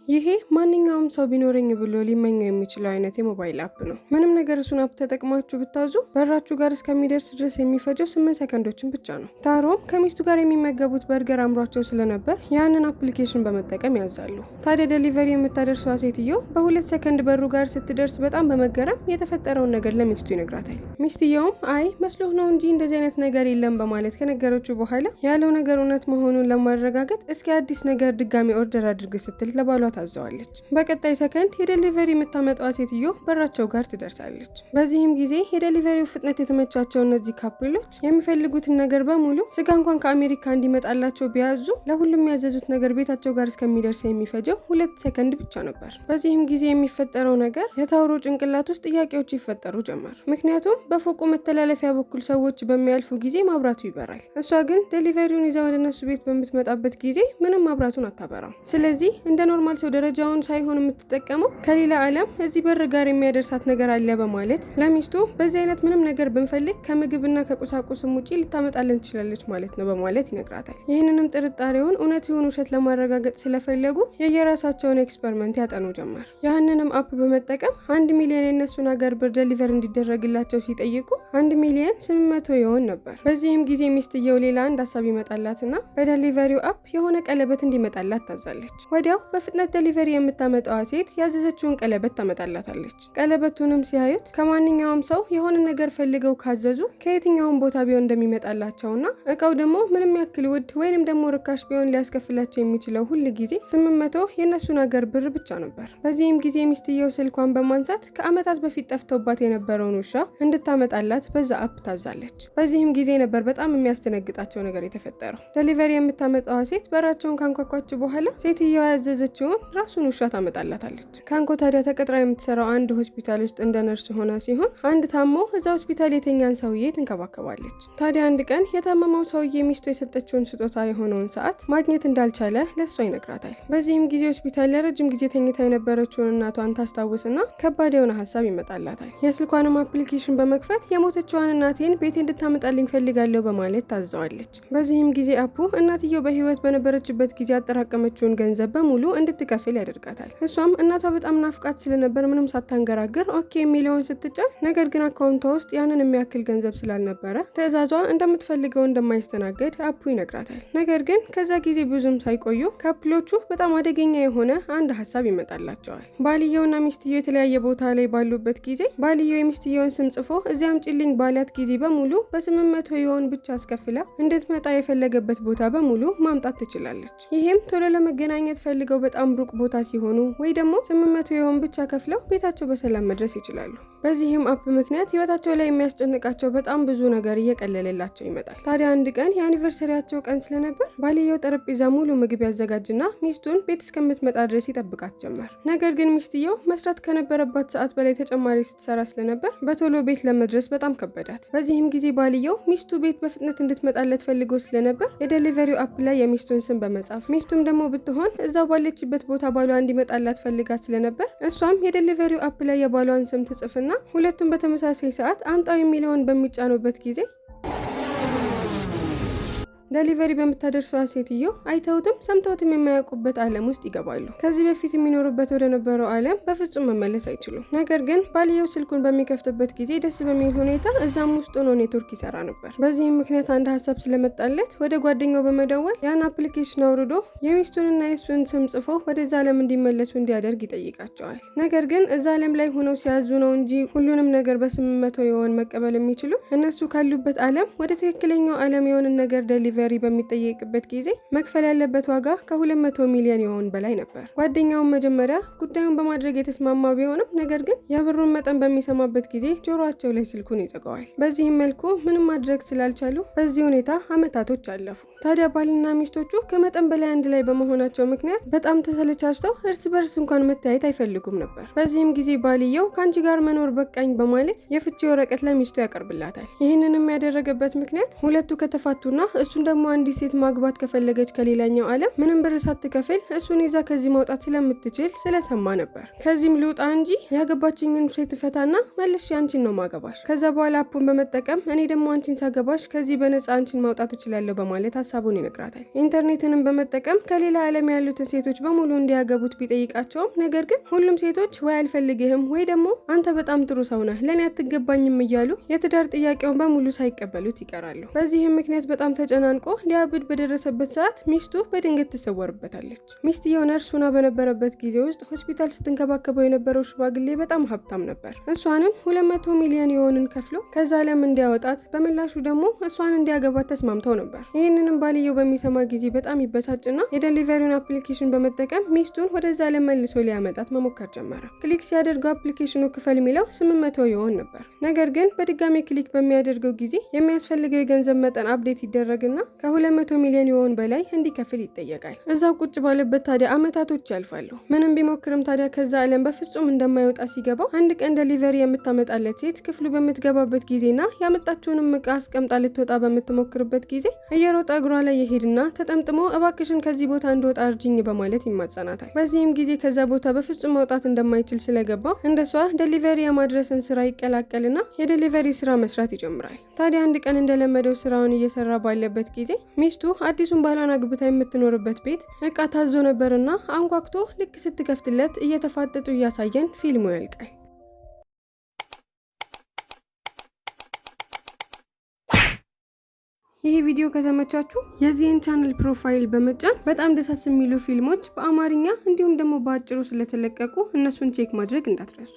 ይሄ ማንኛውም ሰው ቢኖረኝ ብሎ ሊመኘው የሚችለው አይነት የሞባይል አፕ ነው። ምንም ነገር እሱን አፕ ተጠቅማችሁ ብታዙ በራችሁ ጋር እስከሚደርስ ድረስ የሚፈጀው 8 ሰከንዶችን ብቻ ነው። ታሮም ከሚስቱ ጋር የሚመገቡት በርገር አምሯቸው ስለነበር ያንን አፕሊኬሽን በመጠቀም ያዛሉ። ታዲያ ዴሊቨሪ የምታደርሰዋ ሴትዮ በ2 ሰከንድ በሩ ጋር ስትደርስ በጣም በመገረም የተፈጠረውን ነገር ለሚስቱ ይነግራታል። ሚስትየውም አይ መስሎህ ነው እንጂ እንደዚህ አይነት ነገር የለም በማለት ከነገረችው በኋላ ያለው ነገር እውነት መሆኑን ለማረጋገጥ እስኪ አዲስ ነገር ድጋሚ ኦርደር አድርግ ስትል ለባሏ ታዘዋለች። በቀጣይ ሰከንድ የዴሊቨሪ የምታመጣዋ ሴትዮ በራቸው ጋር ትደርሳለች። በዚህም ጊዜ የዴሊቨሪው ፍጥነት የተመቻቸው እነዚህ ካፕሎች የሚፈልጉትን ነገር በሙሉ ስጋ እንኳን ከአሜሪካ እንዲመጣላቸው ቢያዙ ለሁሉም ያዘዙት ነገር ቤታቸው ጋር እስከሚደርስ የሚፈጀው 2 ሰከንድ ብቻ ነበር። በዚህም ጊዜ የሚፈጠረው ነገር የታውሮ ጭንቅላት ውስጥ ጥያቄዎች ይፈጠሩ ጀመር። ምክንያቱም በፎቁ መተላለፊያ በኩል ሰዎች በሚያልፉ ጊዜ ማብራቱ ይበራል። እሷ ግን ዴሊቨሪውን ይዛ ወደ እነሱ ቤት በምትመጣበት ጊዜ ምንም ማብራቱን አታበራም። ስለዚህ እንደ ኖርማል ሰው ደረጃውን ሳይሆን የምትጠቀመው ከሌላ ዓለም እዚህ በር ጋር የሚያደርሳት ነገር አለ በማለት ለሚስቱ በዚህ አይነት ምንም ነገር ብንፈልግ ከምግብና ከቁሳቁስም ውጪ ልታመጣልን ትችላለች ማለት ነው በማለት ይነግራታል። ይህንንም ጥርጣሬውን እውነት ይሁን ውሸት ለማረጋገጥ ስለፈለጉ የየራሳቸውን ኤክስፐሪመንት ያጠኑ ጀመር። ያንንም አፕ በመጠቀም 1 ሚሊዮን የነሱን ሀገር ብር ዴሊቨር እንዲደረግላቸው ሲጠይቁ 1 ሚሊዮን 800 ይሆን ነበር። በዚህም ጊዜ ሚስትየው ሌላ አንድ ሀሳብ ይመጣላትና በዴሊቨሪው አፕ የሆነ ቀለበት እንዲመጣላት ታዛለች። ወዲያው በፍጥነት ዴሊቨሪ የምታመጣዋ ሴት ያዘዘችውን ቀለበት ታመጣላታለች። ቀለበቱንም ሲያዩት ከማንኛውም ሰው የሆነ ነገር ፈልገው ካዘዙ ከየትኛውም ቦታ ቢሆን እንደሚመጣላቸውና እቃው ደግሞ ምንም ያክል ውድ ወይንም ደግሞ ርካሽ ቢሆን ሊያስከፍላቸው የሚችለው ሁል ጊዜ 800 የነሱን ሀገር ብር ብቻ ነበር። በዚህም ጊዜ ሚስትየው ስልኳን በማንሳት ከአመታት በፊት ጠፍቶባት የነበረውን ውሻ እንድታመጣላት በዛ አፕ ታዛለች። በዚህም ጊዜ ነበር በጣም የሚያስደነግጣቸው ነገር የተፈጠረው። ዴሊቨሪ የምታመጣዋ ሴት በራቸውን ካንኳኳች በኋላ ሴትየዋ ያዘዘችውን ራሱን ውሻ ታመጣላታለች። ካንኮ ታዲያ ተቀጥራ የምትሰራው አንድ ሆስፒታል ውስጥ እንደ ነርስ ሆና ሲሆን አንድ ታሞ እዛ ሆስፒታል የተኛን ሰውዬ ትንከባከባለች። ታዲያ አንድ ቀን የታመመው ሰውዬ ሚስቱ የሰጠችውን ስጦታ የሆነውን ሰዓት ማግኘት እንዳልቻለ ለሷ ይነግራታል። በዚህም ጊዜ ሆስፒታል ለረጅም ጊዜ ተኝታ የነበረችውን እናቷን ታስታውስና ከባድ የሆነ ሀሳብ ይመጣላታል። የስልኳንም አፕሊኬሽን በመክፈት የሞተችዋን እናቴን ቤቴ እንድታመጣልኝ ፈልጋለሁ በማለት ታዘዋለች። በዚህም ጊዜ አፑ እናትየው በህይወት በነበረችበት ጊዜ ያጠራቀመችውን ገንዘብ በሙሉ እንድትከፍል ያደርጋታል። እሷም እናቷ በጣም ናፍቃት ስለነበር ምንም ሳታንገራግር ኦኬ የሚለውን ስትጫን፣ ነገር ግን አካውንቷ ውስጥ ያንን የሚያክል ገንዘብ ስላልነበረ ትዕዛዟ እንደምትፈልገው እንደማይስተናገድ አፑ ይነግራታል። ነገር ግን ከዛ ጊዜ ብዙም ሳይቆዩ ካፕሎቹ በጣም አደገኛ የሆነ አንድ ሀሳብ ይመጣላቸዋል። ባልየውና ሚስትየው የተለያየ ቦታ ላይ ባሉበት ጊዜ ባልየው የሚስትየውን ስም ጽፎ እዚያም ጭልኝ ባላት ጊዜ በሙሉ በ800 የሆን ብቻ አስከፍላ እንድትመጣ የፈለገበት ቦታ በሙሉ ማምጣት ትችላለች። ይሄም ቶሎ ለመገናኘት ፈልገው በጣም ሩቅ ቦታ ሲሆኑ ወይ ደግሞ 800 የሆን ብቻ ከፍለው ቤታቸው በሰላም መድረስ ይችላሉ። በዚህም አፕ ምክንያት ህይወታቸው ላይ የሚያስጨንቃቸው በጣም ብዙ ነገር እየቀለለላቸው ይመጣል። ታዲያ አንድ ቀን የአኒቨርሰሪያቸው ቀን ስለነበር ባልየው ጠረጴዛ ሙሉ ምግብ ያዘጋጅና ሚስቱን ቤት እስከምትመጣ ድረስ ይጠብቃት ጀመር። ነገር ግን ሚስትየው መስራት ከነበረባት ሰዓት በላይ ተጨማሪ ስትሰራ ስለነበር በቶሎ ቤት ለመድረስ በጣም ከበዳት። በዚህም ጊዜ ባልየው ሚስቱ ቤት በፍጥነት እንድትመጣለት ፈልጎ ስለነበር የዴሊቨሪው አፕ ላይ የሚስቱን ስም በመጻፍ ሚስቱም ደግሞ ብትሆን እዛው ባለችበት ቦታ ባሏ እንዲመጣላት ፈልጋት ስለነበር እሷም የዴሊቨሪው አፕ ላይ የባሏን ስም ትጽፍና ሁለቱም በተመሳሳይ ሰዓት አምጣው የሚለውን በሚጫኑበት ጊዜ ዴሊቨሪ በምታደርሰዋ ሴትዮ አይተውትም ሰምተውትም የማያውቁበት ዓለም ውስጥ ይገባሉ። ከዚህ በፊት የሚኖሩበት ወደ ነበረው ዓለም በፍጹም መመለስ አይችሉም። ነገር ግን ባልየው ስልኩን በሚከፍትበት ጊዜ ደስ በሚል ሁኔታ እዛም ውስጥ ሆኖ ኔትወርክ ይሰራ ነበር። በዚህም ምክንያት አንድ ሀሳብ ስለመጣለት ወደ ጓደኛው በመደወል ያን አፕሊኬሽን አውርዶ የሚስቱንና የሱን ስም ጽፎ ወደዛ ዓለም እንዲመለሱ እንዲያደርግ ይጠይቃቸዋል። ነገር ግን እዛ ዓለም ላይ ሆነው ሲያዙ ነው እንጂ ሁሉንም ነገር በ800 የሆን መቀበል የሚችሉት እነሱ ካሉበት ዓለም ወደ ትክክለኛው ዓለም የሆንን ነገር ዴሊቨሪ በሚጠየቅበት ጊዜ መክፈል ያለበት ዋጋ ከ200 ሚሊዮን የሆን በላይ ነበር። ጓደኛውን መጀመሪያ ጉዳዩን በማድረግ የተስማማ ቢሆንም ነገር ግን የብሩን መጠን በሚሰማበት ጊዜ ጆሮአቸው ላይ ስልኩን ይዘጋዋል። በዚህም መልኩ ምንም ማድረግ ስላልቻሉ በዚህ ሁኔታ አመታቶች አለፉ። ታዲያ ባልና ሚስቶቹ ከመጠን በላይ አንድ ላይ በመሆናቸው ምክንያት በጣም ተሰለቻችተው እርስ በርስ እንኳን መታየት አይፈልጉም ነበር። በዚህም ጊዜ ባልየው ከአንቺ ጋር መኖር በቃኝ በማለት የፍቺ ወረቀት ለሚስቱ ያቀርብላታል። ይህንንም ያደረገበት ምክንያት ሁለቱ ከተፋቱና እሱን ደግሞ አንዲት ሴት ማግባት ከፈለገች ከሌላኛው ዓለም ምንም ብር ሳትከፍል እሱን ይዛ ከዚህ መውጣት ስለምትችል ስለሰማ ነበር። ከዚህም ልውጣ እንጂ ያገባችኝን ሴት ፈታና መልሼ አንቺን ነው ማገባሽ። ከዛ በኋላ አፑን በመጠቀም እኔ ደግሞ አንቺን ሳገባሽ ከዚህ በነፃ አንቺን ማውጣት እችላለሁ በማለት ሀሳቡን ይነግራታል። ኢንተርኔትንም በመጠቀም ከሌላ ዓለም ያሉትን ሴቶች በሙሉ እንዲያገቡት ቢጠይቃቸውም ነገር ግን ሁሉም ሴቶች ወይ አልፈልግህም ወይ ደግሞ አንተ በጣም ጥሩ ሰው ነህ ለኔ አትገባኝም እያሉ የትዳር ጥያቄውን በሙሉ ሳይቀበሉት ይቀራሉ። በዚህም ምክንያት በጣም ተጨናንቆ ሊያብድ በደረሰበት ሰዓት ሚስቱ በድንገት ትሰወርበታለች። ሚስትየው ነርስ ሆና በነበረበት ጊዜ ውስጥ ሆስፒታል ስትንከባከበው የነበረው ሽማግሌ በጣም ሀብታም ነበር። እሷንም 200 ሚሊዮን የሆንን ከፍሎ ከዛ ዓለም እንዲያወጣት በምላሹ ደግሞ እሷን እንዲያገባት ተስማምተው ነበር። ይህንንም ባልየው በሚሰማ ጊዜ በጣም ይበሳጭና የዴሊቨሪውን አፕሊኬሽን በመጠቀም ሚስቱን ወደዛ ዓለም መልሶ ሊያመጣት መሞከር ጀመረ። ክሊክ ሲያደርገው አፕሊኬሽኑ ክፈል የሚለው 800 ይሆን ነበር። ነገር ግን በድጋሚ ክሊክ በሚያደርገው ጊዜ የሚያስፈልገው የገንዘብ መጠን አፕዴት ይደረግና ከ200 ሚሊዮን ይሆን በላይ እንዲከፍል ይጠየቃል። እዛው ቁጭ ባለበት ታዲያ አመታቶች ያልፋሉ። ምንም ቢሞክርም ታዲያ ከዛ ዓለም በፍጹም እንደማይወጣ ሲገባው አንድ ቀን ዴሊቨሪ የምታመጣለት ሴት ክፍሉ በምትገባበት ጊዜና ያመጣችውንም ዕቃ አስቀምጣ ልትወጣ በምትሞክርበት ጊዜ እየሮጠ እግሯ ላይ ይሄድና ተጠምጥሞ እባክሽን ከዚህ ቦታ እንድወጣ እርጅኝ በማለት ይማጸናታል። በዚህም ጊዜ ከዛ ቦታ በፍጹም መውጣት እንደማይችል ስለገባው እንደሷ ዴሊቨሪ የማድረስን ስራ ይቀላቀልና የዴሊቨሪ ስራ መስራት ይጀምራል። ታዲያ አንድ ቀን እንደለመደው ስራውን እየሰራ ባለበት ጊዜ ሚስቱ አዲሱን ባሏን አግብታ የምትኖርበት ቤት ዕቃ ታዞ ነበርና አንኳኩቶ ልክ ስትከፍትለት እየተፋጠጡ እያሳየን ፊልሙ ያልቃል። ይህ ቪዲዮ ከተመቻችሁ የዚህን ቻናል ፕሮፋይል በመጫን በጣም ደሳስ የሚሉ ፊልሞች በአማርኛ እንዲሁም ደግሞ በአጭሩ ስለተለቀቁ እነሱን ቼክ ማድረግ እንዳትረሱ።